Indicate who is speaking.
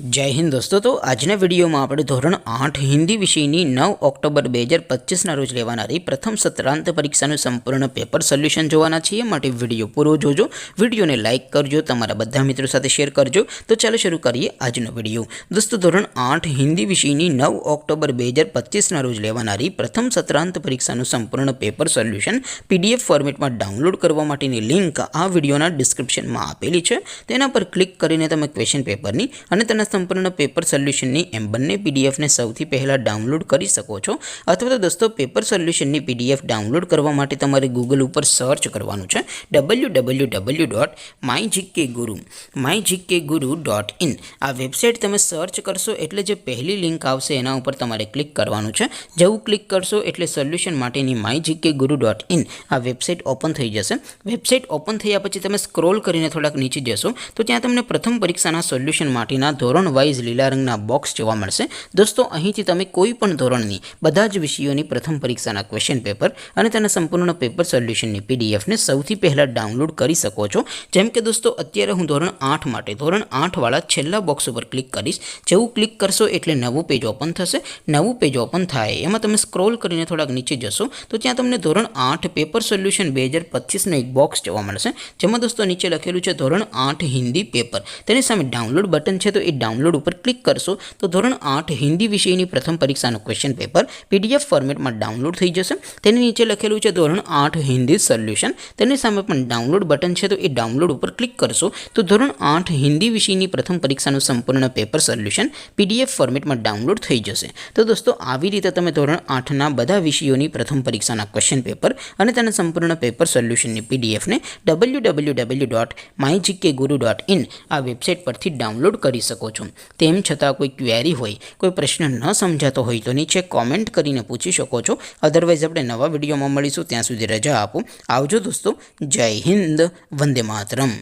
Speaker 1: जय हिंद दोस्तों। तो आजना विडियो में આપણે ધોરણ 8 હિન્દી વિષયની 9 ઓક્ટોબર 2025 ના રોજ લેવાનારી પ્રથમ સત્રાંત પરીક્ષાનું સંપૂર્ણ પેપર સોલ્યુશન જોવાના છીએ। માટે વિડિયો પૂરો જોજો, વિડિયોને લાઈક કરજો, તમારા બધા મિત્રો સાથે શેર કરજો। તો ચાલો શરૂ કરીએ આજનો વિડિયો। દોસ્તો ધોરણ 8 હિન્દી વિષયની 9 ઓક્ટોબર 2025 ના રોજ લેવાનારી પ્રથમ સત્રાંત પરીક્ષાનું સંપૂર્ણ પેપર સોલ્યુશન પીડીએફ ફોર્મેટમાં ડાઉનલોડ કરવા માટેની લિંક આ વિડિયોના ડિસ્ક્રિપ્શનમાં આપેલી છે। તેના પર ક્લિક કરીને તમે ક્વેશ્ચન પેપરની અને તેના संपूर्ण पेपर सोल्यूशन एम बने पीडीएफ ने सौथी पहला डाउनलॉड कर सको छो। अथवा तो दोस्तों पेपर सोल्यूशन पीडीएफ डाउनलॉड करवा माटे तमारे गूगल पर सर्च करवानुं छे www.mygkguru.in। आ वेबसाइट तमे सर्च करशो एटले जे पहली लिंक आवशे एना उपर तमारे क्लिक करवानुं छे। जेवुं क्लिक करशो एटले सोल्यूशन माटेनी mygkguru.in आ वेबसाइट ओपन थई जशे। वेबसाइट ओपन थया पछी तमे स्क्रॉल करीने थोड़ाक नीचे जशो तो त्यां तमने प्रथम परीक्षाना सोल्यूशन माटेना धोरण वाइज लीला रंगना बॉक्स जोवा मळशे। दोस्तों અહીંથી તમે કોઈ પણ ધોરણની બધા જ વિષયોની પ્રથમ પરીક્ષાના ક્વેશ્ચન પેપર અને તેના સંપૂર્ણ પેપર સોલ્યુશનની પીડીએફ ને સૌથી પહેલા ડાઉનલોડ કરી શકો છો। જેમ કે દોસ્તો અત્યારે હું ધોરણ 8 માટે ધોરણ 8 વાળા છેલ્લા બોક્સ ઉપર ક્લિક કરીશ। જેવું ક્લિક કરશો એટલે નવું પેજ ઓપન થશે। નવું પેજ ઓપન થાય એમાં તમે સ્ક્રોલ કરીને થોડાક નીચે જશો તો ત્યાં તમને ધોરણ 8 પેપર સોલ્યુશન 2025 નો એક બોક્સ જોવા મળશે। જેમાં દોસ્તો નીચે લખેલું છે ધોરણ 8 હિન્દી પેપર। તેની સામે ડાઉનલોડ બટન છે તો એ डाउनलॉड पर क्लिक करशो तो धोरण 8 हिंदी विषय प्रथम परीक्षा क्वेश्चन पेपर पीडीएफ फॉर्मेट में डाउनलॉड थी जशे। तेनी नीचे लखेलू है धोरण 8 हिंदी सोल्यूशन। तेनी सामे पण डाउनलॉड बटन है तो ये डाउनलॉड पर क्लिक करशो तो धोरण 8 हिंदी विषय प्रथम परीक्षा संपूर्ण पेपर सोल्यूशन पीडीएफ फॉर्मेट में डाउनलॉड थी जशे। तो दोस्तों આવી રીતે તમે ધોરણ 8 ના બધા વિષયોની પ્રથમ પરીક્ષાના ક્વેશ્ચન પેપર અને તેના સંપૂર્ણ પેપર સોલ્યુશનની પીડીએફ ને www.mygkguru.in આ વેબસાઇટ પરથી ડાઉનલોડ કરી શકો છો। તેમ છતાં કોઈ ક્વેરી હોય, કોઈ પ્રશ્ન ન સમજાતો હોય તો નીચે કોમેન્ટ કરીને પૂછી શકો છો। અધરવાઇઝ આપણે નવા વિડીયોમાં મળીશું, ત્યાં સુધી રજા આપો। આવજો દોસ્તો, જય હિન્દ, વંદે માતરમ।